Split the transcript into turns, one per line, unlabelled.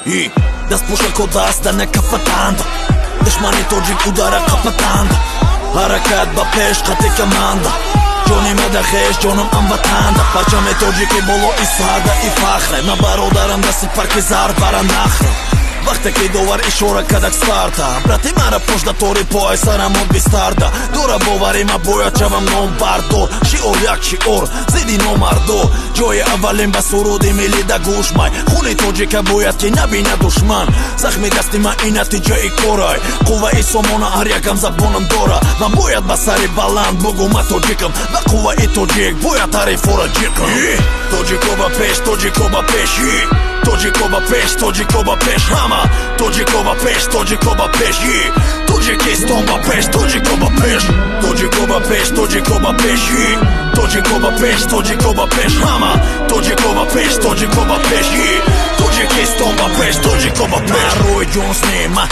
И даст пушка даст да не капатанда Душмани тоджик удара капатанда Ҳаракат ба пеш хати команда ҷони мадахеш ҷонам амватанда парчами тоҷики боло и сарда и фахре на бародарам дасти парки зар бара нахра вақте ки довар ишора кадак старта брати мара пошта тори поай сарамон бистарда дора бовари ма бояд шавам номбардор шиор як шиор зиди номардор ҷои аввалин ба суруди милида гӯш май хуни тоҷика бояд ки набина душман захми дасти ма и натиҷаи корай қувваи сомона ҳар якам забонам дора ман бояд ба сари баланд бугу ма тоҷикам ва қувваи тоҷик бояд тарифора ҷикам тоҷико ба пеш тоҷико ба пеш тоҷико ба пеш тоҷико ба пеш ҳама тоҷико ба пеш тоҷико ба пеш тоҷикистон ба пеш тоҷико ба пеш тоҷико ба пеш тоҷико ба пеш тоҷико ба пеш тоҷико ба пеш ҳама тоҷико ба пеш тоҷико ба пеш тоҷикистон ба пеш тоҷико ба пеш рӯи ҷонс нема